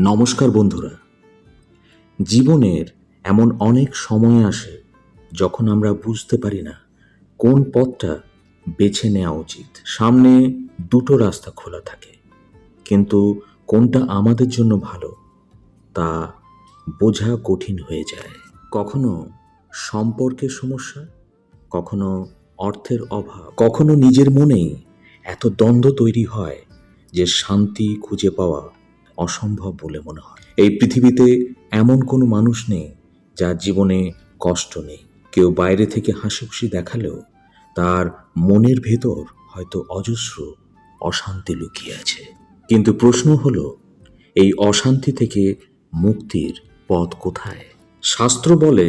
নমস্কার বন্ধুরা। জীবনের এমন অনেক সময় আসে যখন আমরা বুঝতে পারি না কোন পথটা বেছে নেওয়া উচিত। সামনে দুটো রাস্তা খোলা থাকে, কিন্তু কোনটা আমাদের জন্য ভালো তা বোঝা কঠিন হয়ে যায়। কখনো সম্পর্কের সমস্যা, কখনো অর্থের অভাব, কখনো নিজের মনেই এত দ্বন্দ্ব তৈরি হয় যে শান্তি খুঁজে পাওয়া অসম্ভব বলে মনে হয়। এই পৃথিবীতে এমন কোনো মানুষ নেই যার জীবনে কষ্ট নেই। কেউ বাইরে থেকে হাসি খুশি দেখালেও তার মনের ভেতর হয়তো অজস্র অশান্তি লুকিয়ে আছে। কিন্তু প্রশ্ন হলো, এই অশান্তি থেকে মুক্তির পথ কোথায়? শাস্ত্র বলে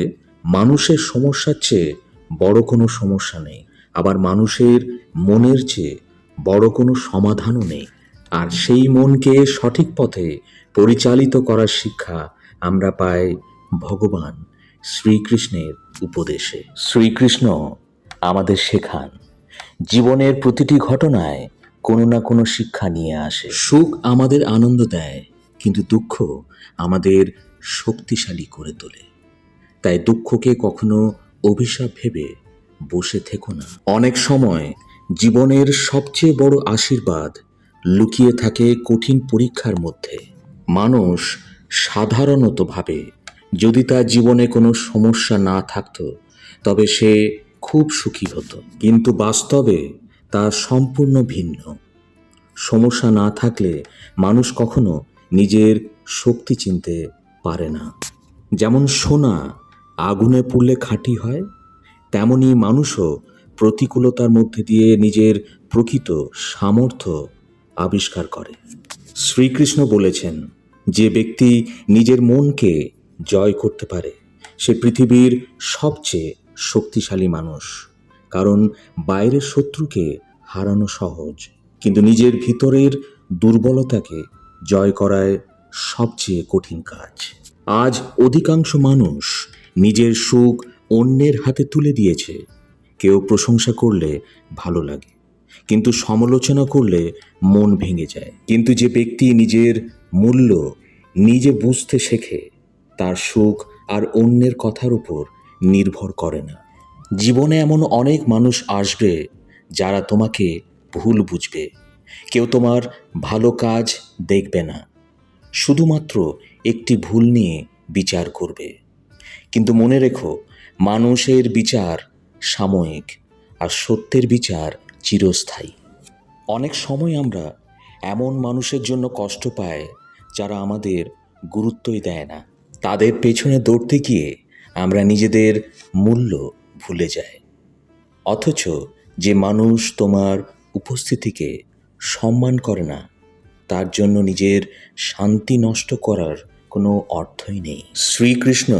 মানুষের সমস্যার চেয়ে বড় কোনো সমস্যা নেই, আবার মানুষের মনের চেয়ে বড় কোনো সমাধানও নেই। আর সেই মনকে সঠিক পথে পরিচালিত করার শিক্ষা আমরা পাই ভগবান শ্রীকৃষ্ণের উপদেশে। শ্রীকৃষ্ণ আমাদের শেখান, জীবনের প্রতিটি ঘটনায় কোনো না কোনো শিক্ষা নিয়ে আসে। সুখ আমাদের আনন্দ দেয়, কিন্তু দুঃখ আমাদের শক্তিশালী করে তোলে। তাই দুঃখকে কখনো অভিশাপ ভেবে বসে থেকো না। অনেক সময় জীবনের সবচেয়ে বড় আশীর্বাদ লুকিয়ে থাকে কঠিন পরীক্ষার মধ্যে। মানুষ সাধারণত ভাবে যদি তার জীবনে কোনো সমস্যা না থাকতো তবে সে খুব সুখী হতো, কিন্তু বাস্তবে তা সম্পূর্ণ ভিন্ন। সমস্যা না থাকলে মানুষ কখনো নিজের শক্তি চিনতে পারে না। যেমন সোনা আগুনে পুড়লে খাঁটি হয়, তেমনি মানুষও প্রতিকূলতার মধ্যে দিয়ে নিজের প্রকৃত সামর্থ্য আবিষ্কার করে। শ্রীকৃষ্ণ বলেছেন, যে ব্যক্তি নিজের মনকে জয় করতে পারে সে পৃথিবীর সবচেয়ে শক্তিশালী মানুষ। কারণ বাইরের শত্রুকে হারানো সহজ, কিন্তু নিজের ভিতরের দুর্বলতাকে জয় করায় সবচেয়ে কঠিন কাজ। আজ অধিকাংশ মানুষ নিজের সুখ অন্যের হাতে তুলে দিয়েছে। কেউ প্রশংসা করলে ভালো লাগে, কিন্তু সমালোচনা করলে মন ভেঙে যায়। কিন্তু যে ব্যক্তি নিজের মূল্য নিজে বুঝতে শেখে তার সুখ আর অন্যের কথার উপর নির্ভর করে না। জীবনে এমন অনেক মানুষ আসবে যারা তোমাকে ভুল বুঝবে। কেউ তোমার ভালো কাজ দেখবে না, শুধুমাত্র একটি ভুল নিয়ে বিচার করবে। কিন্তু মনে রেখো, মানুষের বিচার সাময়িক আর সত্যের বিচার চিরস্থায়ী। অনেক সময় আমরা এমন মানুষের জন্য কষ্ট পাই যারা আমাদের গুরুত্বই দেয় না। তাদের পেছনে দৌড়তে গিয়ে আমরা নিজেদের মূল্য ভুলে যাই। অথচ যে মানুষ তোমার উপস্থিতিকে সম্মান করে না, তার জন্য নিজের শান্তি নষ্ট করার কোনো অর্থই নেই। শ্রীকৃষ্ণ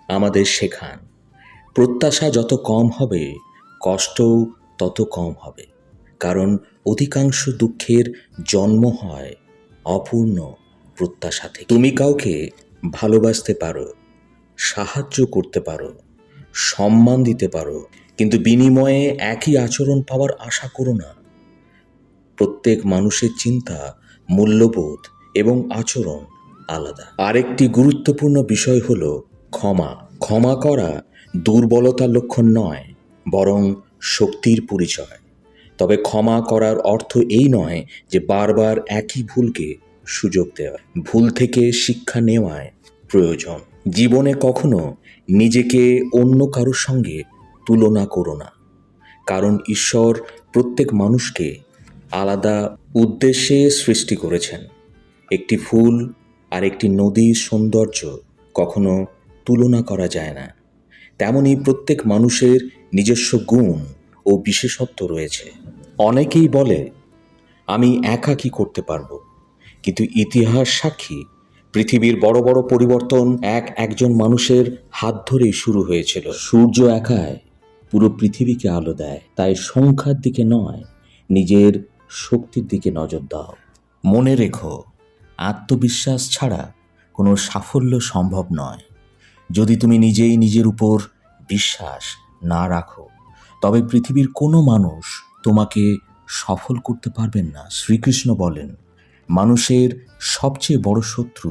আমাদের শেখান, প্রত্যাশা যত কম হবে কষ্টও তত কম হবে। কারণ অধিকাংশ দুঃখের জন্ম হয় অপূর্ণ প্রত্যাশা থেকে। তুমি কাউকে ভালোবাসতে পারো, সাহায্য করতে পারো, সম্মান দিতে পারো, কিন্তু বিনিময়ে একই আচরণ পাওয়ার আশা করো না। প্রত্যেক মানুষের চিন্তা, মূল্যবোধ এবং আচরণ আলাদা। আরেকটি গুরুত্বপূর্ণ বিষয় হলো ক্ষমা। ক্ষমা করা দুর্বলতার লক্ষণ নয়, বরং শক্তির পরিচয়। তবে ক্ষমা করার অর্থ এই নয় যে বারবার একই ভুলকে সুযোগ দেওয়া। ভুল থেকে শিক্ষা নেওয়ায় প্রয়োজন। জীবনে কখনো নিজেকে অন্য কারোর সঙ্গে তুলনা করো না, কারণ ঈশ্বর প্রত্যেক মানুষকে আলাদা উদ্দেশ্যে সৃষ্টি করেছেন। একটি ফুল আর একটি নদীর সৌন্দর্য কখনো তুলনা করা যায় না। তেমনি প্রত্যেক মানুষের নিজস্ব গুণ ও বিশেষত্ব রয়েছে। অনেকেই বলে আমি একা কি করতে পারবো, কিন্তু ইতিহাস সাক্ষী পৃথিবীর বড় বড় পরিবর্তন একজন মানুষের হাত ধরেই শুরু হয়েছিল। সূর্য একাই পুরো পৃথিবীকে আলো দেয়। তাই সংখ্যার দিকে নয়, নিজের শক্তির দিকে নজর দাও। মনে রেখো, আত্মবিশ্বাস ছাড়া কোনো সাফল্য সম্ভব নয়। যদি তুমি নিজেই নিজের উপর বিশ্বাস না রাখো, তবে পৃথিবীর কোনো মানুষ তোমাকে সফল করতে পারবেন না। শ্রীকৃষ্ণ বলেন, মানুষের সবচেয়ে বড় শত্রু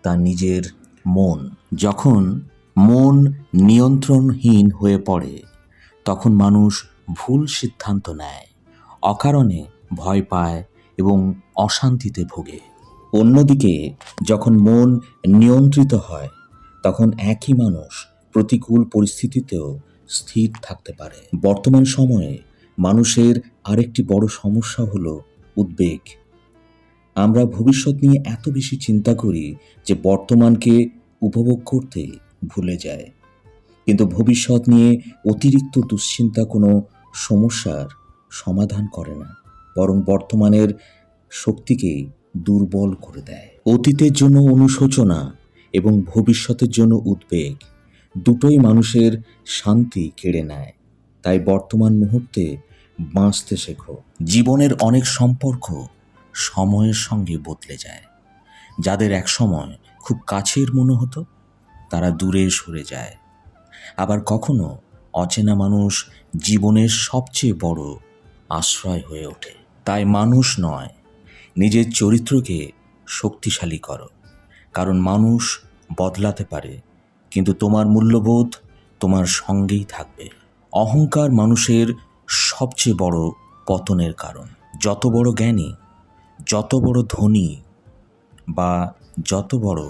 তার নিজের মন। যখন মন নিয়ন্ত্রণহীন হয়ে পড়ে তখন মানুষ ভুল সিদ্ধান্ত নেয়, অকারণে ভয় পায় এবং অশান্তিতে ভোগে। অন্যদিকে যখন মন নিয়ন্ত্রিত হয় তখন একই মানুষ প্রতিকূল পরিস্থিতিতেও স্থির থাকতে পারে। বর্তমান সময়ে মানুষের আরেকটি বড় সমস্যা হলো উদ্বেগ। আমরা ভবিষ্যৎ নিয়ে এত বেশি চিন্তা করি যে বর্তমানকে উপভোগ করতে ভুলে যায়। কিন্তু ভবিষ্যৎ নিয়ে অতিরিক্ত দুশ্চিন্তা কোনো সমস্যার সমাধান করে না, বরং বর্তমানের শক্তিকে দুর্বল করে দেয়। অতীতের জন্য অনুশোচনা এবং ভবিষ্যতের জন্য উদ্বেগ দুটোই মানুষের শান্তি কেড়ে নেয়। তাই বর্তমান মুহূর্তে বাঁচতে শেখো। জীবনের অনেক সম্পর্ক সময়ের সঙ্গে বদলে যায়। যাদের একসময় খুব কাছের মনে হতো তারা দূরে সরে যায়। আবার কখনো অচেনা মানুষ জীবনের সবচেয়ে বড় আশ্রয় হয়ে ওঠে। তাই মানুষ নয়, নিজের চরিত্রকে শক্তিশালী করো, কারণ মানুষ বদলাতে পারে কিন্তু তোমার মূল্যবোধ তোমার সঙ্গেই থাকবে। অহংকার মানুষের সবচেয়ে বড় পতনের কারণ। যত বড় জ্ঞানী, যত বড় ধনী বা যত বড়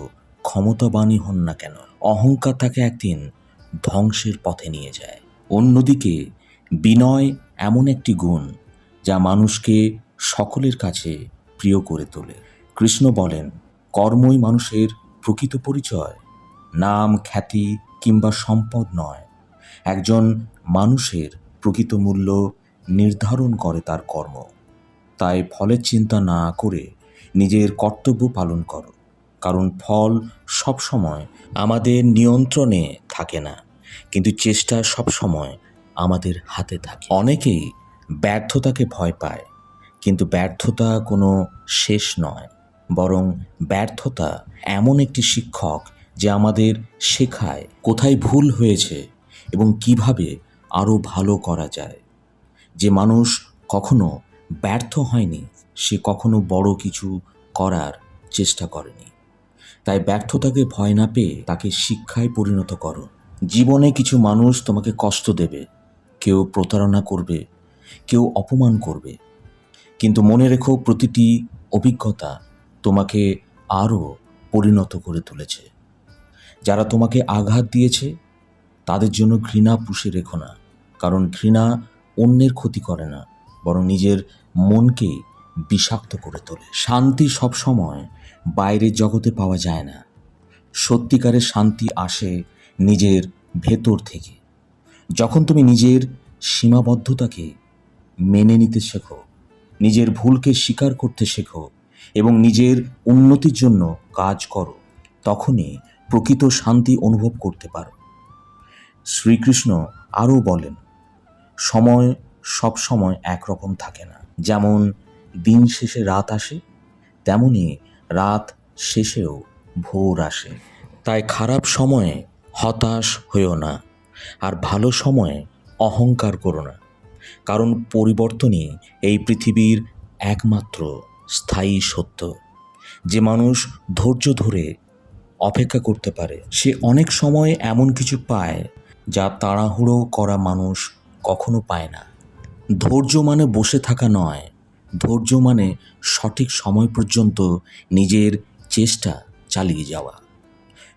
ক্ষমতাবানই হন না কেন, অহংকার তাকে একদিন ধ্বংসের পথে নিয়ে যায়। অন্যদিকে বিনয় এমন একটি গুণ যা মানুষকে সকলের কাছে প্রিয় করে তোলে। কৃষ্ণ বলেন, কর্মই মানুষের প্রকৃত পরিচয়, নাম, খ্যাতি কিংবা সম্পদ নয়। একজন মানুষের প্রকৃত মূল্য নির্ধারণ করে তার কর্ম। তাই ফলের চিন্তা না করে নিজের কর্তব্য পালন করো, কারণ ফল সবসময় আমাদের নিয়ন্ত্রণে থাকে না, কিন্তু চেষ্টা সবসময় আমাদের হাতে থাকে। অনেকেই ব্যর্থতাকে ভয় পায়, কিন্তু ব্যর্থতা কোনো শেষ নয়, বরং ব্যর্থতা এমন একটি শিক্ষক যে আমাদের শেখায় কোথায় ভুল হয়েছে এবং কিভাবে আরও ভালো করা যায়। যে মানুষ কখনো ব্যর্থ হয়নি সে কখনো বড় কিছু করার চেষ্টা করেনি। তাই ব্যর্থতাকে ভয় না পেয়ে তাকে শিক্ষায় পরিণত করো। জীবনে কিছু মানুষ তোমাকে কষ্ট দেবে, কেউ প্রতারণা করবে, কেউ অপমান করবে, কিন্তু মনে রেখো প্রতিটি অভিজ্ঞতা তোমাকে আরও পরিণত করে তুলেছে। যারা তোমাকে আঘাত দিয়েছে তাদের জন্য ঘৃণা পুষে রেখো না, কারণ ঘৃণা অন্যের ক্ষতি করে না, বরং নিজের মনকে বিষাক্ত করে তোলে। শান্তি সবসময় বাইরের জগতে পাওয়া যায় না। সত্যিকারের শান্তি আসে নিজের ভেতর থেকে। যখন তুমি নিজের সীমাবদ্ধতাকে মেনে নিতে শেখো, নিজের ভুলকে স্বীকার করতে শেখো এবং নিজের উন্নতির জন্য কাজ করো, তখনই প্রকৃত শান্তি অনুভব করতে পারো। শ্রীকৃষ্ণ আরও বলেন, সময় সব সময় একরকম থাকে না। যেমন দিন শেষে রাত আসে, তেমনি রাত শেষেও ভোর আসে। তাই খারাপ সময়ে হতাশ হয়েও না, আর ভালো সময়ে অহংকার করো না, কারণ পরিবর্তনই এই পৃথিবীর একমাত্র স্থায়ী সত্য। যে মানুষ ধৈর্য ধরে অপেক্ষা করতে পারে সে অনেক সময় এমন কিছু পায় যা তাড়াহুড়ো করা মানুষ কখনো পায় না। ধৈর্য মানে বসে থাকা নয়, ধৈর্য মানে সঠিক সময় পর্যন্ত নিজের চেষ্টা চালিয়ে যাওয়া।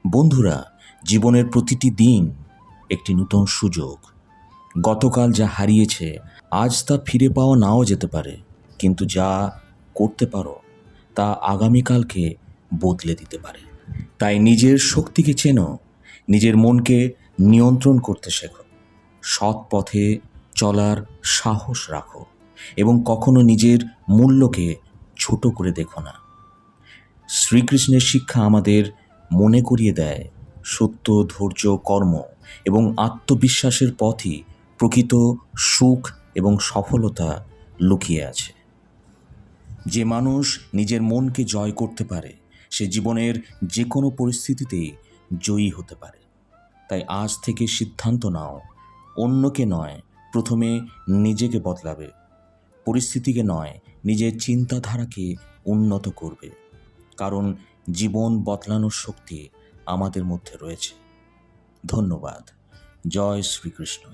বন্ধুরা, জীবনের প্রতিটি দিন একটি নতুন সুযোগ। গতকাল যা হারিয়েছে আজ তা ফিরে পাওয়া নাও যেতে পারে, কিন্তু যা করতে পারো তা আগামীকালকে বদলে দিতে পারে। তাই নিজের শক্তিকে চেনো, নিজের মনকে নিয়ন্ত্রণ করতে শেখো, সৎ পথে চলার সাহস রাখো এবং কখনো নিজের মূল্যকে ছোট করে দেখো না। শ্রীকৃষ্ণের শিক্ষা আমাদের মনে করিয়ে দেয় সত্য, ধৈর্য, কর্ম এবং আত্মবিশ্বাসের পথই প্রকৃত সুখ এবং সফলতা লুকিয়ে আছে। যে মানুষ নিজের মনকে জয় করতে পারে সে জীবনের যে কোনো পরিস্থিতিতেই জয়ী হতে পারে। তাই আজ থেকে সিদ্ধান্ত নাও, অন্যকে নয়, প্রথমে নিজেকে বদলাবে। পরিস্থিতিকে নয়, নিজের চিন্তাধারাকে উন্নত করবে, কারণ জীবন বদলানোর শক্তি আমাদের মধ্যে রয়েছে। ধন্যবাদ। জয় শ্রীকৃষ্ণ।